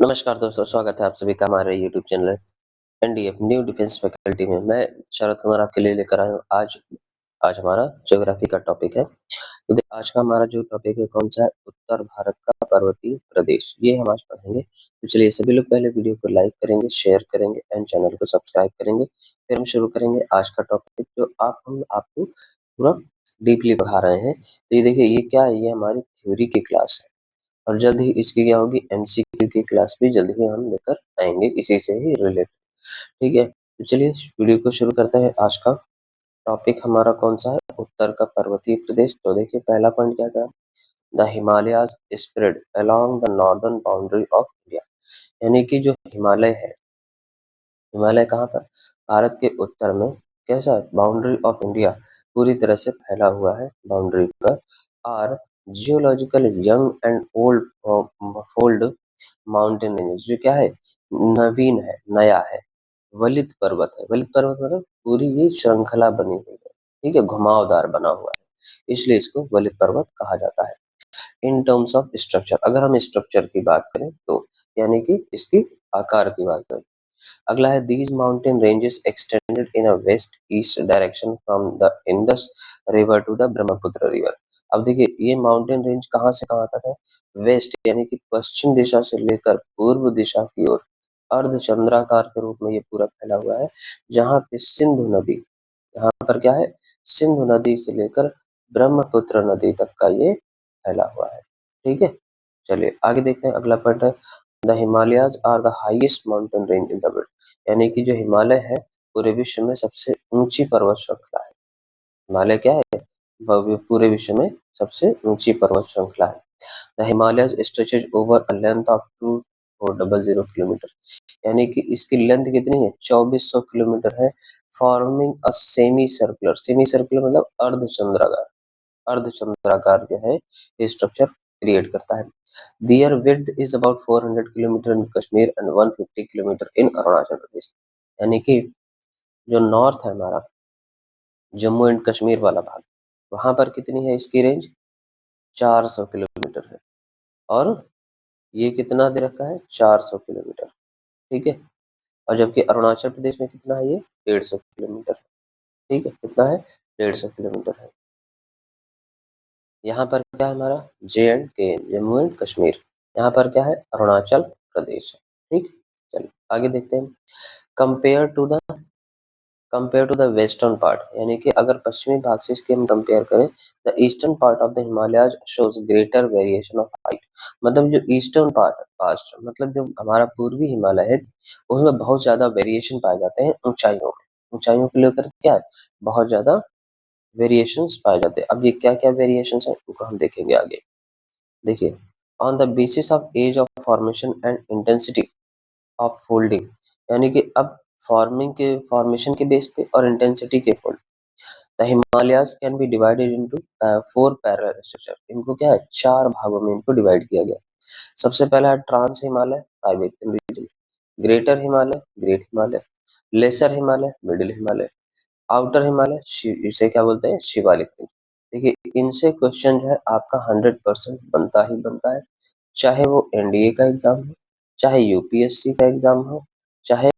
नमस्कार दोस्तों, स्वागत है आप सभी का हमारे YouTube channel NDF new defence faculty में। मैं शरद कुमार आपके लिए लेकर आया हूँ। आज आज हमारा ज्योग्राफी का टॉपिक है। तो आज का हमारा जो टॉपिक है कौन सा है, उत्तर भारत का पर्वतीय प्रदेश, ये हम आज पढ़ेंगे। तो चलिए सभी लोग पहले वीडियो को लाइक करेंगे, शेयर करेंगे एंड चैनल को सब्सक्राइब करेंगे। फिर हम शुरू करेंगे आज का टॉपिक जो हम आपको पूरा डीपली पढ़ा रहे हैं। तो ये देखिए, ये क्या है, ये हमारी थ्योरी की क्लास है और जल्द ही इसकी क्या होगी, एमसीक्यू की क्लास भी जल्द ही हम लेकर आएंगे इसी से ही रिलेटेड। ठीक है, तो चलिए वीडियो को शुरू करते हैं। आज का टॉपिक हमारा कौन सा है, उत्तर का पर्वतीय प्रदेश। तो देखिए पहला पॉइंट क्या था, the Himalayas spread along the northern boundary of India. यानी कि जो हिमालय है, हिमालय कहाँ पर, भारत के उत्तर में कैसा है, बाउंड्री ऑफ इंडिया पूरी तरह से फैला हुआ है बाउंड्री पर। और geological young and old fold mountain range, जो क्या है, नवीन है, नया है। वलित पर्वत है, वलित पर्वत मतलब पूरी ये श्रृंखला बनी हुई है, ठीक है, घुमावदार बना हुआ है, इसलिए इसको वलित पर्वत कहा जाता है। इन टर्म्स ऑफ स्ट्रक्चर, अगर हम स्ट्रक्चर की बात करें तो यानी कि इसकी आकार की बात करें। अगला है, these mountain ranges extended in a west east direction from the Indus river to the Brahmaputra river. अब देखिए ये माउंटेन रेंज कहाँ से कहाँ तक है, वेस्ट यानी कि पश्चिम दिशा से लेकर पूर्व दिशा की ओर अर्धचंद्राकार के रूप में ये पूरा फैला हुआ है। जहाँ पे सिंधु नदी, यहाँ पर क्या है, सिंधु नदी से लेकर ब्रह्मपुत्र नदी तक का ये फैला हुआ है। ठीक है, चलिए आगे देखते हैं। अगला पॉइंट है, the Himalayas are the highest mountain range in the world. यानी कि जो हिमालय है पूरे विश्व में सबसे ऊंची पर्वत श्रृंखला है। हिमालय क्या है, पूरे विश्व में सबसे ऊंची पर्वत श्रृंखला है। The Himalayas stretches over a length of 2400 kilometre. यानी कि इसकी लेंथ कितनी है, 2400 किलोमीटर है। Forming a semi circular, semi circular मतलब अर्धचंद्राकार, अर्धचंद्राकार जो है ये स्ट्रक्चर क्रिएट करता है। Their width is about 400 kilometre in Kashmir and 150 kilometre in Arunachal Pradesh. यानी कि जो नॉर्थ है हमारा, जम्मू एंड कश्मीर वाला भाग, वहां पर कितनी है इसकी रेंज, 400 किलोमीटर है। और ये कितना दे रखा है, 400 किलोमीटर। ठीक है, और जबकि अरुणाचल प्रदेश में कितना है, ये 150 किलोमीटर है। ठीक है, कितना है, 150 किलोमीटर है। यहाँ पर क्या है हमारा, जे एंड के, जम्मू एंड कश्मीर। यहाँ पर क्या है, अरुणाचल प्रदेश है। ठीक, चलिए आगे देखते हैं। Compare to the compare to the western part, यानी कि अगर पश्चिमी भाग से इसके हम कंपेयर करें, the eastern part of the Himalayas shows greater variation of height. मतलब जो ईस्टर्न पार्ट पास्ट मतलब जो हमारा पूर्वी हिमालय है, उसमें बहुत ज्यादा वेरिएशन पाए जाते हैं ऊंचाइयों में। ऊंचाइयों को लेकर क्या है, बहुत ज्यादा वेरिएशंस पाए जाते हैं। अब ये क्या क्या वेरिएशंस हैं उनको हम देखेंगे आगे। देखिए, on the basis of age of formation and intensity of folding, यानी कि अब फॉर्मेशन के बेस पे और इंटेंसिटी के fold, the Himalayas can be divided into 4 parallel structure. इनको क्या है, 4 भागों में इनको डिवाइड किया गया। सबसे पहला है trans Himalaya, Tibetan region, greater Himalaya, great Himalaya, lesser Himalaya, middle Himalaya, outer Himalaya, इसे क्या बोलते हैं, शिवालिक रेंज। देखिए इनसे क्वेश्चन जो है आपका 100% बनता ही बनता है, चाहे वो एनडीए का एग्जाम हो, चाहे यूपीएससी का एग्जाम हो, चाहे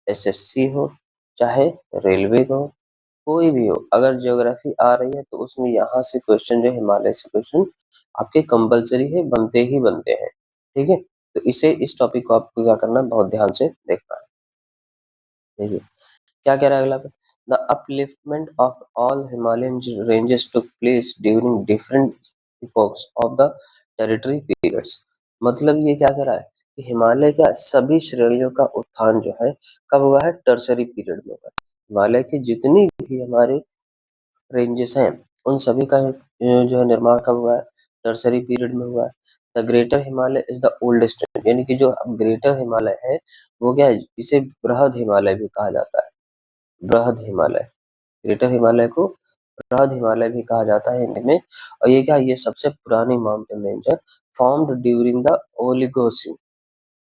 एसएससी हो, चाहे रेलवे का हो, कोई भी हो। अगर ज्योग्राफी आ रही है तो उसमें यहाँ से क्वेश्चन जो हिमालय से क्वेश्चन आपके कंपलसरी है, बनते ही बनते हैं। ठीक है, तो इसे इस टॉपिक को आपको क्या करना है, बहुत ध्यान से देखना है। देखिए क्या कह रहा है अगला पे, the upliftment of all Himalayan ranges took place during different epochs of the tertiary periods. मतलब ये क्या कह रहा है कि हिमालय का सभी श्रेणियों का उत्थान जो है कब हुआ है, टर्सरी पीरियड में हुआ है। हिमालय की जितनी भी हमारे रेंजेस हैं उन सभी का जो है निर्माण कब हुआ है, टर्सरी पीरियड में हुआ है। The greater Himalaya is the oldest range, यानी कि जो ग्रेटर हिमालय है वो क्या है, इसे बृहद हिमालय भी कहा जाता है। बृहद हिमालय, ग्रेटर हिमालय को बृहद हिमालय भी कहा जाता है हिंदी में। और ये क्या, ये सबसे पुरानी माउंटेन रेंज है, फॉर्म्ड ड्यूरिंग द ओलिगोसिन।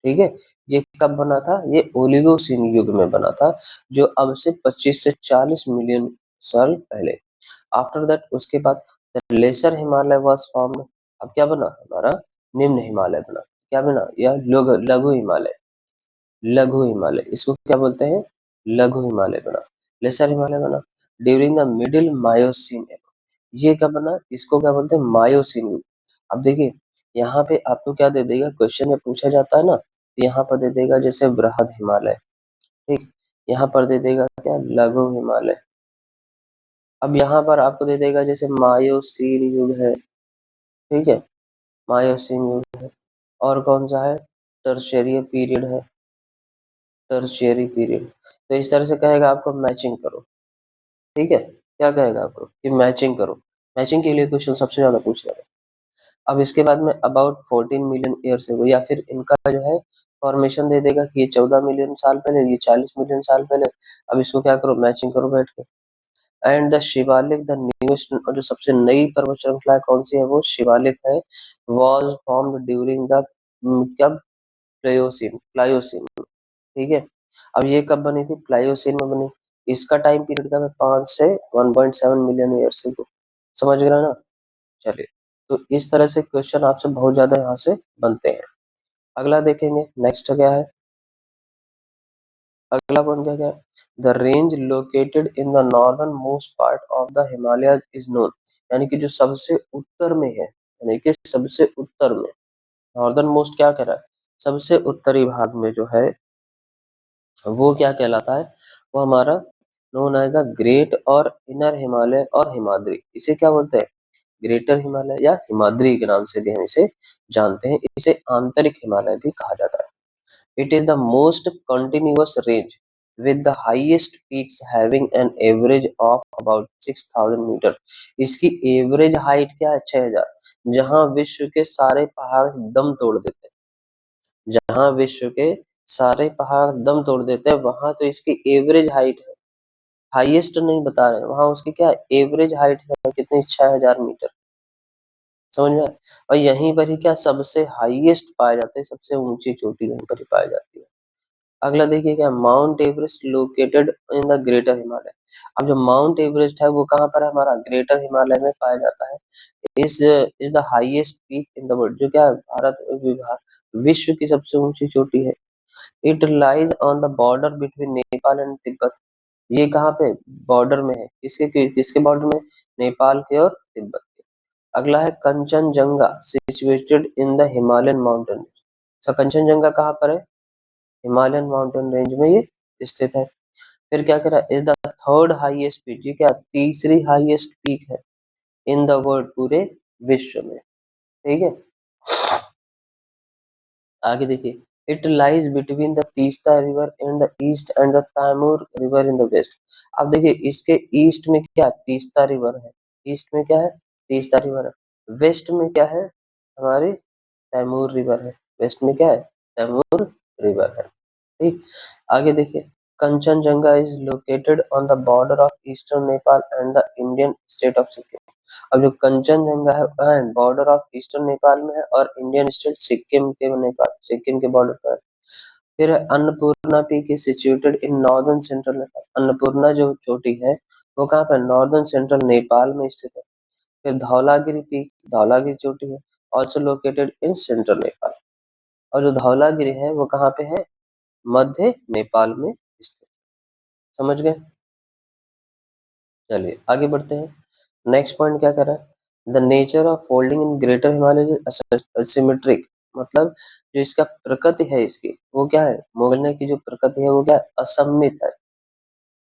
ठीक है, ये कब बना था, ये ओलिगोसिन युग में बना था, जो अब से 25 से 40 मिलियन साल पहले। आफ्टर दैट उसके बाद the lesser Himalaya was formed. अब क्या बना, हमारा निम्न हिमालय बना। क्या बना, या लघु हिमालय, लघु हिमालय, इसको क्या बोलते हैं, लघु हिमालय बना। लेसर हिमालय बना during the middle Miocene era. ये कब बना, इसको क्या बोलते हैं, मायोसीन युग। अब देखिए यहाँ पे आपको क्या दे देगा, क्वेश्चन में पूछा जाता है ना, तो यहाँ पर दे देगा जैसे बृहद हिमालय, ठीक, यहाँ पर दे देगा क्या, लघु हिमालय। अब यहाँ पर आपको दे देगा जैसे मायोसीन युग है, ठीक है, मायोसीन युग है, और कौन सा है, टर्शियरी पीरियड है, टर्शियरी पीरियड। तो इस तरह से कहेगा आपको मैचिंग करो, ठीक है, क्या कहेगा आपको कि मैचिंग करो, मैचिंग के लिए क्वेश्चन सबसे ज्यादा पूछ रहा है। अब इसके बाद में अबाउट 14 मिलियन ईयर्स है, या फिर इनका जो है फॉर्मेशन दे देगा कि ये 14 मिलियन साल पहले, ये 40 मिलियन साल पहले। अब इसको क्या करो, मैचिंग करो बैठ के। And the Shivalik, the newest, और जो सबसे नई पर्वत श्रृंखला कौन सी है, वो शिवालिक है, वॉज फॉर्म्ड ड्यूरिंग द, कब, प्लायोसीन, प्लायोसीन, ठीक है। अब ये कब बनी थी, प्लायोसीन में बनी। इसका टाइम पीरियड का है 5 से 1.7 मिलियन ईयर्स को, समझ गए ना। चलिए, तो इस तरह से क्वेश्चन आपसे बहुत ज्यादा यहाँ से बनते हैं। अगला देखेंगे, नेक्स्ट क्या है, अगला पॉइंट क्या क्या है, the range located in the northern most part of the Himalaya is known, यानी कि जो सबसे उत्तर में है, यानी कि सबसे उत्तर में, नॉर्दर्न मोस्ट क्या कह रहा है, सबसे उत्तरी भाग में जो है वो क्या कहलाता है, वो हमारा नोन एज द ग्रेट और इनर हिमालय और हिमाद्री, इसे क्या बोलते हैं, ग्रेटर हिमालय या हिमाद्री के नाम से भी हम इसे जानते हैं, इसे आंतरिक हिमालय भी कहा जाता है। It is the most continuous range with the highest peaks having an average of about 6000 metre. इसकी एवरेज हाइट क्या है, 6000, जहां विश्व के सारे पहाड़ दम तोड़ देते हैं, जहां विश्व के सारे पहाड़ दम तोड़ देते हैं, वहां तो इसकी एवरेज हाइट है, हाईएस्ट नहीं बता रहे हैं, वहां उसकी क्या एवरेज हाइट है, कितनी, 6000 मीटर, समझ में आया? और यहीं पर ही क्या सबसे हाईएस्ट पाए जाते हैं, सबसे ऊंची चोटी यहीं पर ही पाई जाती है। अगला देखिए क्या, mount Everest located in the greater Himalaya. अब जो माउंट एवरेस्ट है वो कहाँ पर है, हमारा ग्रेटर हिमालय में पाया जाता है। Is the highest peak in the world, जो क्या है, विश्व की सबसे ऊंची चोटी है। It lies on the border between Nepal and Tibet. ये कहाँ पे, बॉर्डर में है, किसके किसके बॉर्डर में, नेपाल के और तिब्बत के। अगला है Kanchenjunga, situated in the Himalayan mountain. Kanchenjunga कहाँ पर है, हिमालयन माउंटेन रेंज में ये स्थित है। फिर क्या करा, is the third highest peak, ये क्या तीसरी हाईएस्ट पीक है इन द वर्ल्ड, पूरे विश्व में, ठीक है। आगे देखिए, it lies between the Teesta river in the east and the तैमूर रिवर इन द वेस्ट। अब देखिए इसके ईस्ट में क्या तीस्ता रिवर है, ईस्ट में क्या है, तीस्ता रिवर है, वेस्ट में क्या है, हमारी तैमूर रिवर है, वेस्ट में क्या है, तैमूर रिवर है, ठीक। आगे देखिए, Kanchenjunga is located on the border of eastern Nepal and the Indian state of Sikkim. अब जो कंचनजंगा है कहाँ है, बॉर्डर ऑफ ईस्टर्न नेपाल में है, और इंडियन स्टेट सिक्किम के, नेपाल सिक्किम के बॉर्डर पर है। फिर Annapurna peak is situated in northern central Nepal. Annapurna जो चोटी है वो कहाँ पर, नॉर्दर्न सेंट्रल नेपाल में स्थित है। फिर धौलागिरी पीक, धौलागिरी चोटी है, also located in central Nepal. और जो धौलागिरी है वो कहाँ पे है, मध्य नेपाल में स्थित, समझ गए। चलिए आगे बढ़ते हैं, नेक्स्ट पॉइंट क्या कर रहा है, the nature of folding in greater Himalaya symmetric, मतलब जो इसका प्रकृति है इसकी, वो क्या है, मोगलने की जो प्रकृति है वो क्या है, असममित है,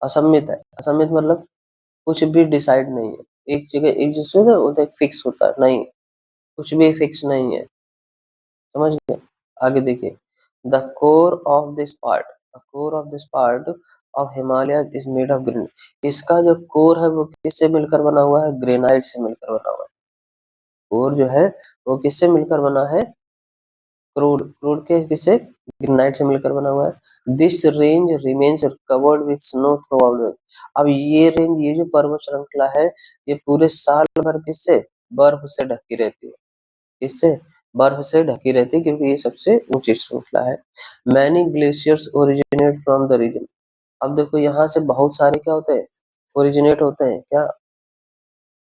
असममित है, असममित मतलब कुछ भी डिसाइड नहीं है, एक जगह एक जैसे ना वो फिक्स होता है, नहीं, कुछ भी फिक्स नहीं है, समझ गए। आगे देखिए, the core of this part, the core of this part of Himalaya is made of granite. इसका जो कोर है वो किससे मिलकर बना हुआ है, ग्रेनाइट से मिलकर बना हुआ है। कोर जो है वो किससे मिलकर बना है, क्रूड, क्रूड के किससे, ग्रेनाइट से मिलकर बना हुआ है। This range remains covered with snow through out. अब ये रेंज, ये जो पर्वत श्रृंखला है, ये पूरे साल भर किससे, बर्फ से ढकी रहती है, इससे बर्फ से ढकी रहती है, क्योंकि ये सबसे ऊंची श्रृंखला है। Many glaciers originate from the region. अब देखो यहाँ से बहुत सारे क्या होते हैं, ओरिजिनेट होते हैं क्या,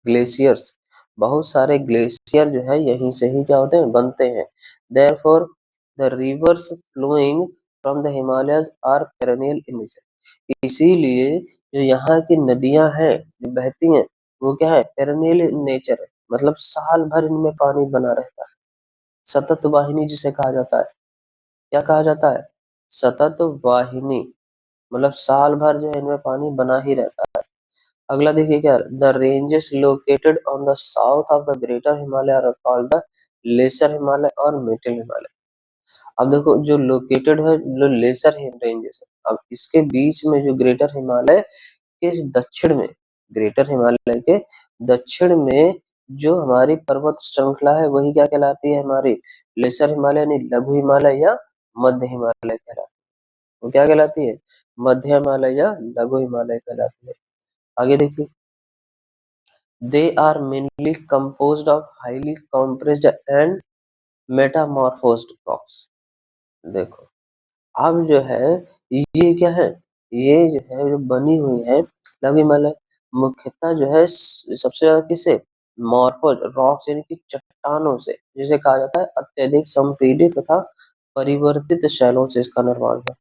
ग्लेशियर्स, बहुत सारे ग्लेशियर जो है यहीं से ही क्या होते हैं, बनते हैं। Therefore the rivers flowing from the Himalayas are perennial in nature. इसीलिए जो यहाँ की नदियां हैं जो बहती हैं वो क्या है, पेरेनियल इन नेचर है, मतलब साल भर इनमें पानी बना रहता है। सतत वाहिनी जिसे कहा जाता है, क्या कहा जाता है, सतत वाहिनी, मतलब साल भर जो है इनमें पानी बना ही रहता है। अगला देखिए क्या, the ranges located on the south of the greater Himalaya are called the lesser Himalaya और मिडिल हिमालय। अब देखो जो लोकेटेड है, जो लेसर रेंजेस है, अब इसके बीच में जो ग्रेटर हिमालय के दक्षिण में, ग्रेटर हिमालय के दक्षिण में जो हमारी पर्वत श्रृंखला है वही क्या कहलाती है, हमारी लेसर हिमालय यानी लघु हिमालय या मध्य हिमालय कहलाती है। वो क्या कहलाती है, मध्य हिमालय या लघु हिमालय कहलाती है। आगे देखिए, they are mainly composed of highly compressed and metamorphosed rocks. देखो अब जो है ये क्या है, ये जो है जो बनी हुई है लघु हिमालय, मुख्यतः जो है सबसे ज्यादा किससे, मॉर्फोज रॉक्स यानी कि चट्टानों से, जिसे कहा जाता है अत्यधिक संपीड़ित तथा परिवर्तित शैलों से इसका निर्माण हुआ।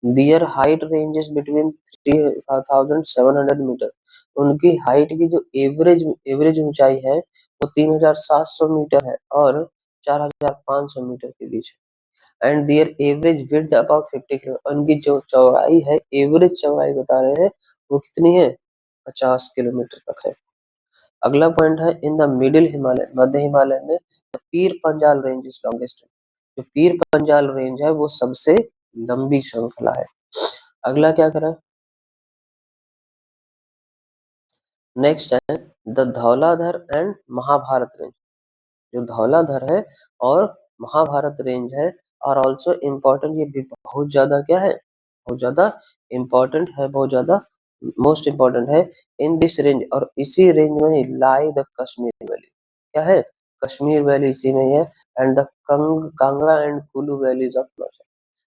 Their height ranges between 3,700 metre. उनकी हाइट की जो एवरेज ऊंचाई है वो 3,700 मीटर है और 4,500 मीटर के बीच है। And their average width about 50 kilometre. उनकी जो चौड़ाई है, एवरेज चौड़ाई बता रहे हैं वो कितनी है, 50 किलोमीटर तक है। अगला पॉइंट है, इन द मिडिल हिमालय, मध्य हिमालय में Pir Panjal range is longest. जो पीर पंजाल रेंज है वो सबसे लंबी श्रृंखला है। अगला क्या करें, नेक्स्ट है the Dhauladhar and Mahabharat range. जो धौलाधर है और महाभारत रेंज है और ऑल्सो इम्पोर्टेंट, ये भी बहुत ज्यादा क्या है, बहुत ज्यादा इम्पोर्टेंट है, बहुत ज्यादा मोस्ट इम्पोर्टेंट है इन दिस रेंज। और इसी रेंज में ही लाई द कश्मीर वैली, क्या है, कश्मीर वैली इसी में ही है। And the Kangra and Kullu valleys of Himachal.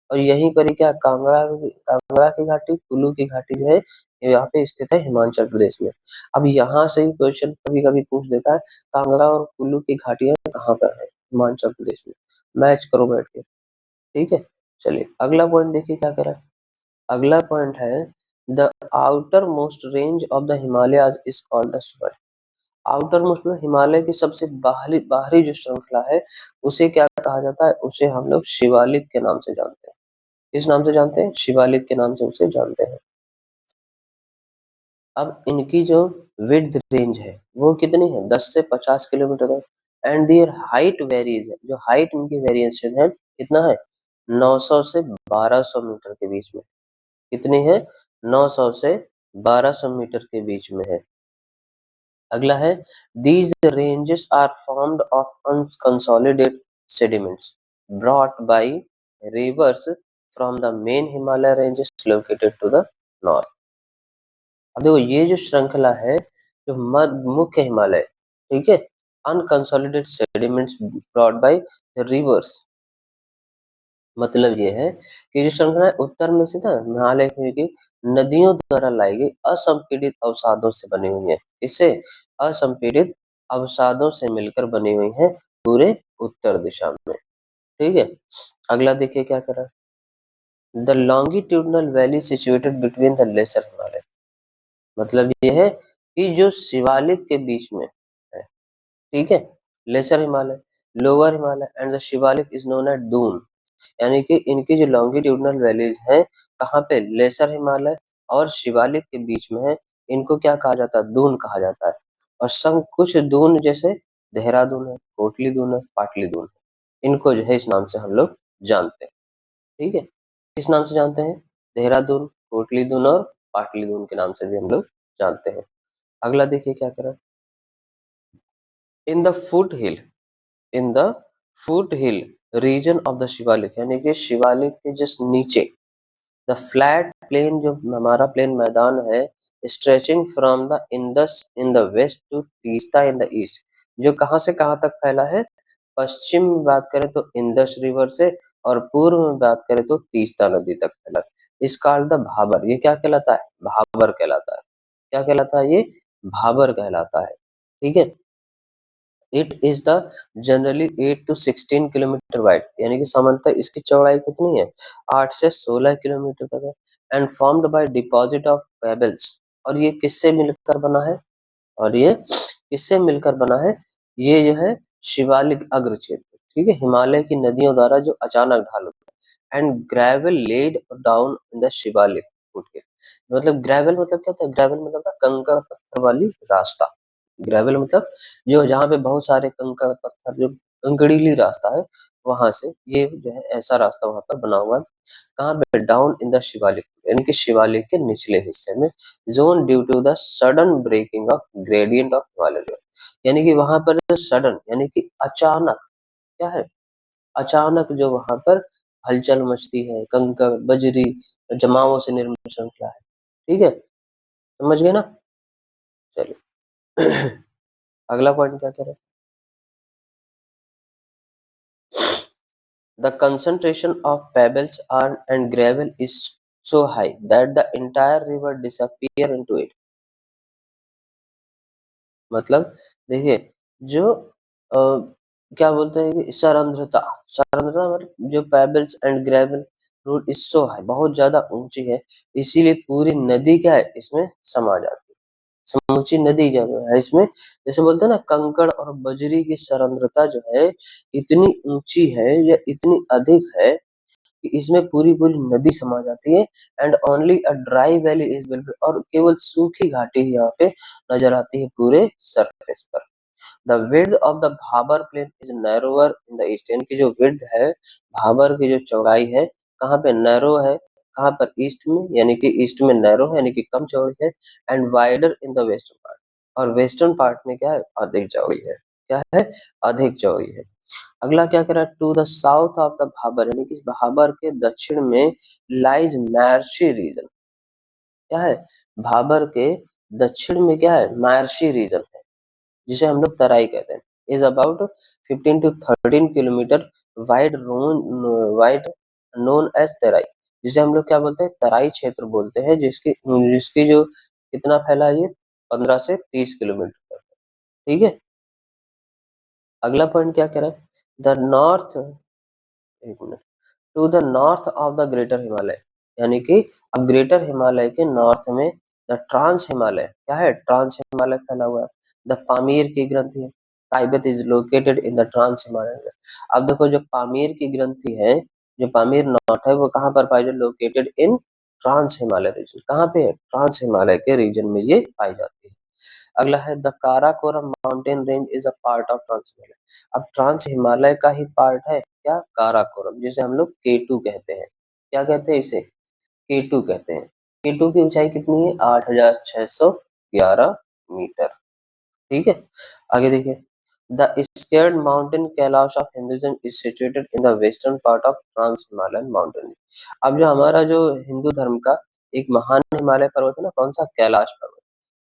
और यहीं पर ही क्या, कांगड़ा, कांगड़ा की घाटी, कुल्लू की घाटी जो है ये यहाँ पे स्थित है हिमाचल प्रदेश में। अब यहाँ से ही क्वेश्चन कभी कभी पूछ देता है, कांगड़ा और कुल्लू की घाटियां कहाँ पर है, हिमाचल प्रदेश में। मैच करो बैठ के, ठीक है। चलिए अगला पॉइंट देखिए क्या कह रहा है। अगला पॉइंट है, the outer most range of the Himalaya is called the Shivalik. Outer most मतलब हिमालय की सबसे बाहरी बाहरी जो श्रृंखला है उसे क्या कहा जाता है, उसे हम लोग शिवालिक के नाम से जानते हैं। किस नाम से जानते हैं, शिवालिक के नाम से उसे जानते हैं। अब इनकी जो विड्थ रेंज है वो कितनी है, 10 से 50 किलोमीटर है। एंड देयर हाइट वेरीज है, जो हाइट इनकी वेरिएशन है कितना है, 900 से 1200 मीटर के बीच में। कितनी है, 900 से 1200 मीटर के बीच में है। अगला है, these ranges are formed of unconsolidated sediments brought by rivers from the main Himalaya ranges located to the north। अब देखो ये जो श्रृंखला है जो मुख्य हिमालय, ठीक है, unconsolidated sediments brought by reverse, मतलब ये है कि जो श्रृंखला है उत्तर में से था हिमालय की नदियों द्वारा लाई गई असंपीड़ित अवसादों से बनी हुई है। इससे असंपीड़ित अवसादों से मिलकर बनी हुई है पूरे उत्तर दिशा में, ठीक है। अगला देखिए क्या करा, the longitudinal valley situated between the lesser Himalaya. मतलब ये है कि जो शिवालिक के बीच में है, ठीक है, lesser Himalaya, lower Himalaya and the Shivalik is known as Doon. यानी कि इनकी जो लॉन्गिट्यूडनल वैलीज हैं कहाँ पे, लेसर हिमालय और शिवालिक के बीच में है, इनको क्या कहा जाता है, दून कहा जाता है। और संग कुछ दून जैसे देहरादून है, कोटली दून है, पाटली दून है, इनको जो है इस नाम से हम लोग जानते हैं, ठीक है। किस नाम से जानते हैं, देहरादून, कोटली दून और पाटली दून के नाम से भी हम लोग जानते हैं। अगला देखिए क्या करें, in the foot hill, in the foot hill region of the Shivalik, यानी कि शिवालिक के जस्ट नीचे द फ्लैट प्लेन, जो हमारा प्लेन मैदान है, stretching from the Indus in the west to Teesta in the east, जो कहाँ से कहाँ तक फैला है, पश्चिम में बात करें तो इंडस रिवर से और पूर्व में बात करें तो तीस्ता नदी तक फैला है। इस काल द भाबर, ये क्या कहलाता है, भाबर कहलाता है। क्या कहलाता है ये, भाबर कहलाता है, ठीक है। It is the generally 8 to 16 kilometre wide, यानी कि सामान्यतः इसकी चौड़ाई कितनी है, 8 से 16 किलोमीटर तक है। And formed by deposit of pebbles, और ये किससे मिलकर बना है, और ये किससे मिलकर बना है, ये जो है शिवालिक अग्र क्षेत्र, ठीक है, हिमालय की नदियों द्वारा जो अचानक ढाल होता है। And gravel laid down in the Shivalik foot के, मतलब ग्रेवल मतलब क्या होता है, ग्रेवल मतलब था कंकड़ पत्थर वाली रास्ता। ग्रेवल मतलब जो जहाँ पे बहुत सारे कंकड़ पत्थर, जो कंकड़ीली रास्ता है, वहां से ये जो है ऐसा रास्ता वहां पर बना हुआ है। कहाँ पे, डाउन इन द शिवालिक, यानी कि शिवालिक के निचले हिस्से में, zone due to the sudden breaking of gradient of Himalaya river, यानी कि वहां पर सडन यानी कि अचानक, क्या है, अचानक जो वहां पर हलचल मचती है, कंकड़ बजरी जमावों से निर्मित श्रृंखला है, ठीक है, समझ गए ना। चलिए अगला पॉइंट क्या कह रहे हैं, the concentration of pebbles and gravel is so high that the entire river disappear into it, मतलब देखिए, जो क्या बोलते हैं कि सरंध्रता, सरंध्रता मतलब जो pebbles and gravel road is so high, बहुत ज्यादा ऊंची है, इसीलिए पूरी नदी क्या है इसमें समा जाती है, समूची नदी जो है इसमें, जैसे बोलते हैं ना कंकड़ और बजरी की सरंध्रता जो है इतनी ऊंची है या इतनी अधिक है कि इसमें पूरी पूरी नदी समा जाती है। And only a dry valley is visible, और केवल सूखी घाटी ही यहाँ पे नजर आती है पूरे सरफेस पर। The width of the Bhabar plain is narrower in the east, यानी कि जो विड्थ है भाबर की जो चौड़ाई है, कहाँ पे नैरो है, कहाँ पर ईस्ट में, यानी कि ईस्ट में नैरो है यानी कि कम चौड़ी है। And wider in the western part, और वेस्टर्न पार्ट में क्या है, अधिक चौड़ी है, क्या है, अधिक चौड़ी है। अगला क्या कह रहा है, to the south of the Bhabar, यानी कि भाबर के दक्षिण में लाइज महर्षि रीजन, क्या है, भाबर के दक्षिण में क्या है, महर्षि रीजन है, जिसे हम लोग तराई कहते हैं, is about 15 to 13 kilometre wide, wide known as Terai, जिसे हम लोग क्या बोलते हैं, तराई क्षेत्र बोलते हैं, जिसकी जिसकी जो कितना फैला है ये, 15 से 30 किलोमीटर तक, ठीक है। अगला पॉइंट क्या कह रहा है, द नॉर्थ, एक minute, to the north of the greater Himalaya, यानी कि अब ग्रेटर हिमालय के नॉर्थ में द ट्रांस हिमालय, क्या है, ट्रांस हिमालय फैला हुआ है। द पामीर की ग्रंथि है, Tibet is located in the trans Himalaya. अब देखो जो पामीर की ग्रंथि है, जो पामीर नॉट है, वो कहाँ पर पाई जाए, located in trans Himalaya region, कहाँ पे है, ट्रांस हिमालय के रीजन में ये पाई जाती है। अगला है the Karakoram mountain range is a part of trans Himalaya, अब ट्रांस हिमालय का ही पार्ट है क्या, काराकोरम, जिसे हम लोग K2 कहते हैं, क्या कहते हैं इसे, K2 कहते हैं। K2 की ऊंचाई कितनी है, 8611 मीटर, ठीक है। आगे देखिए, the sacred mountain Kailash of Hinduism is situated in the western part of trans Himalayan mountain. अब जो हमारा जो हिंदू धर्म का एक महान हिमालय पर्वत है ना, कौन सा, कैलाश पर्वत,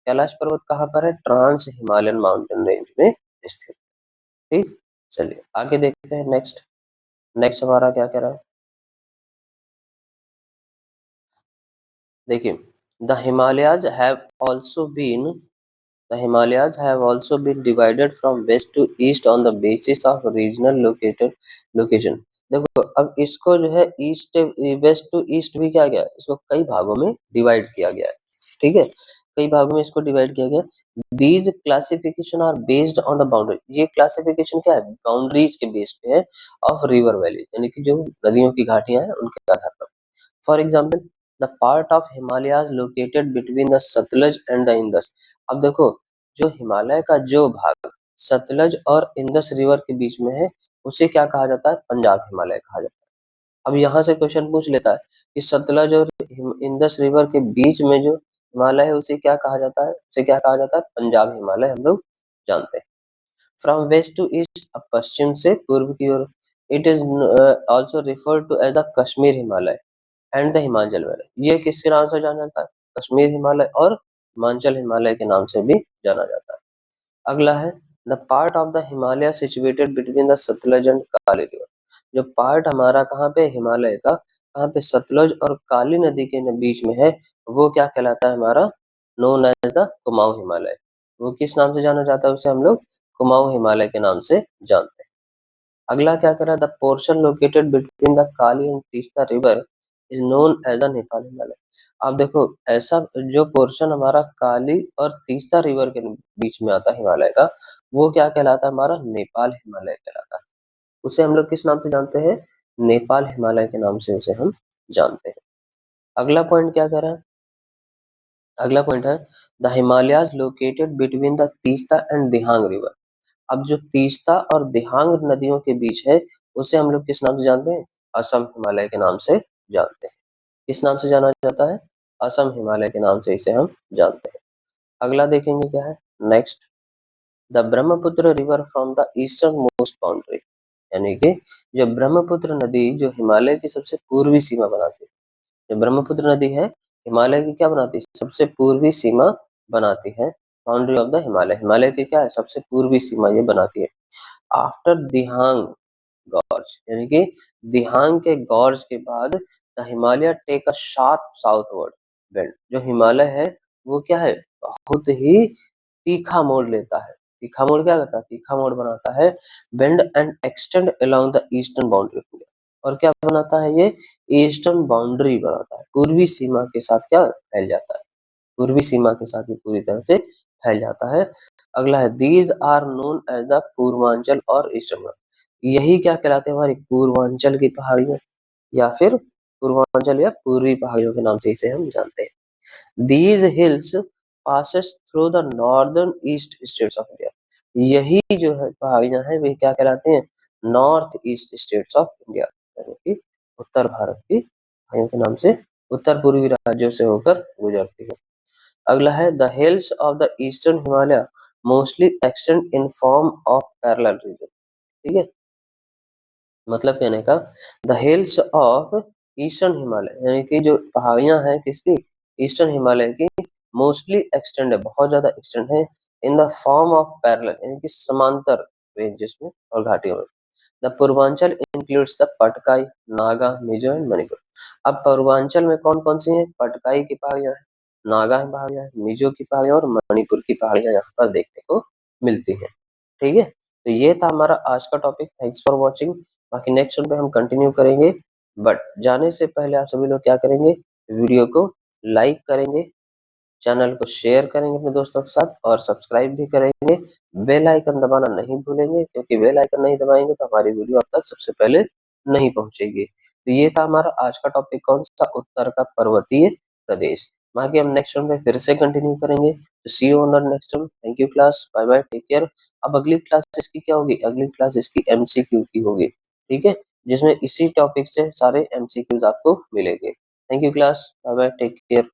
कैलाश पर्वत कहाँ पर है, ट्रांस हिमालयन माउंटेन रेंज में स्थित, ठीक। चलिए आगे देखते हैं, नेक्स्ट, नेक्स्ट हमारा क्या कह रहा है, देखिए, the Himalayas have also been, the Himalayas have also been divided from west to east on the basis of regional located location। देखो अब इसको जो है ईस्ट, वेस्ट टू ईस्ट भी क्या गया, इसको कई भागों में डिवाइड किया गया है, ठीक है, कई भागों में इसको डिवाइड किया गया। These classification are based on the boundary, ये क्लासिफिकेशन क्या है, बाउंड्रीज के बेस पे है, ऑफ रिवर वैली, यानी कि जो नदियों की घाटियां हैं उनके आधार पर। For example, the part of Himalayas located between the Sutlej and the Indus, अब देखो जो हिमालय का जो भाग सतलज और इंदस रिवर के बीच में है, उसे क्या कहा जाता है, पंजाब हिमालय कहा जाता है। अब यहाँ से क्वेश्चन पूछ लेता है कि सतलज और इंदस रिवर के बीच में जो हिमालय है उसे क्या कहा जाता है, उसे क्या कहा जाता है, पंजाब हिमालय हम लोग जानते हैं। फ्रॉम वेस्ट टू ईस्ट, अब पश्चिम से पूर्व की ओर, it is also referred to as the Kashmir Himalaya and the Himachal Himalaya, ये किसके नाम से जाना जाता है, कश्मीर हिमालय और हिमाचल हिमालय के नाम से भी जाना जाता है। अगला है the part of the Himalaya situated between the Sutlej and Kali river, जो पार्ट हमारा कहाँ पे हिमालय का, कहाँ पे, सतलज और काली नदी के बीच में है, वो क्या कहलाता है हमारा, known as the Kumaon Himalaya, वो किस नाम से जाना जाता है उसे हम लोग, कुमाऊं हिमालय के नाम से जानते हैं। अगला क्या कह रहा है, the portion located between the Kali and Teesta river is known as the Nepal Himalaya. अब देखो, ऐसा जो पोर्शन हमारा काली और तीस्ता रिवर के बीच में आता है हिमालय का, वो क्या कहलाता है, हमारा नेपाल हिमालय कहलाता है। उसे हम लोग किस नाम से जानते हैं, नेपाल हिमालय के नाम से उसे हम जानते हैं। अगला पॉइंट क्या कह रहा है, अगला पॉइंट है the Himalayas located between the Teesta and Dihang river. अब जो तीस्ता और दिहांग नदियों के बीच है, उसे हम लोग किस नाम से जानते हैं, असम हिमालय के नाम से जानते हैं। किस नाम से जाना जाता है, असम हिमालय के नाम से इसे हम जानते हैं। अगला देखेंगे क्या है, next, the Brahmaputra river from the eastern most boundary. यानी कि जो ब्रह्मपुत्र नदी जो हिमालय की सबसे पूर्वी सीमा बनाती है, जो ब्रह्मपुत्र नदी है हिमालय की क्या बनाती है, सबसे पूर्वी सीमा बनाती है। Boundary of the Himalaya, Himalaya की क्या है, सबसे पूर्वी सीमा ये बनाती है। आफ्टर दिहांग गॉर्ज, यानी कि दिहांग के गॉर्ज के बाद the Himalaya take a sharp southward bend. जो हिमालय है वो क्या है, बहुत ही तीखा मोड़ लेता है। तीखा मोड़ क्या करता है, तीखा मोड़ बनाता है। Bend and extend along the eastern boundary of India. और क्या बनाता है ये, ईस्टर्न बाउंड्री बनाता है, पूर्वी सीमा के साथ क्या फैल जाता है, पूर्वी सीमा के साथ ये पूरी तरह से फैल जाता है। अगला है, these are known as the Purvanchal और ईस्टर्न। यही क्या कहलाते हैं, हमारी पूर्वांचल की पहाड़ियां, या फिर पूर्वांचल या पूर्वी पहाड़ियों के नाम से इसे हम जानते हैं। These hills passes through the northern east states of India। यही जो है पहाड़ियां हैं वे क्या कहलाते हैं, north east states of India, यानी कि उत्तर भारत की पहाड़ियों के नाम से उत्तर पूर्वी राज्यों से होकर गुजरती है। अगला है, the hills of the eastern Himalaya mostly extend in form of parallel region. ठीक है, मतलब कहने का, the hills of eastern Himalaya, यानी कि जो पहाड़ियां हैं किसकी, ईस्टर्न हिमालय की, मोस्टली एक्सटेंड है, बहुत ज्यादा एक्सटेंड है, in the form of parallel, यानी कि समांतर रेंजेस में और घाटियों में। The Purvanchal includes the Patkai, Naga, Mizo and Manipur. अब पूर्वांचल में कौन कौन सी हैं, पटकाई की पहाड़ियां हैं, नागा की पहाड़ियां हैं, मिजो की पहाड़ियां और मणिपुर की पहाड़ियां यहाँ पर देखने को मिलती हैं। ठीक है, तो ये था हमारा आज का टॉपिक। Thanks for watching. बाकी नेक्स्ट वन पे हम कंटिन्यू करेंगे, बट जाने से पहले आप सभी लोग क्या करेंगे, वीडियो को लाइक करेंगे, चैनल को शेयर करेंगे अपने दोस्तों के साथ और सब्सक्राइब भी करेंगे। बेल आइकन दबाना नहीं भूलेंगे, क्योंकि बेल आइकन नहीं दबाएंगे तो हमारी वीडियो आप तक सबसे पहले नहीं पहुंचेगी। तो ये था हमारा आज का टॉपिक, कौन सा, उत्तर का पर्वतीय प्रदेश। बाकी हम नेक्स्ट वन पे फिर से कंटिन्यू करेंगे। तो see you on the next one. Thank you class, bye bye, take care. अब अगली क्लास इसकी क्या होगी, अगली क्लास इसकी एमसीक्यू की होगी। ठीक है, जिसमें इसी टॉपिक से सारे एमसीक्यूज आपको मिलेंगे। Thank you class, bye bye, take care.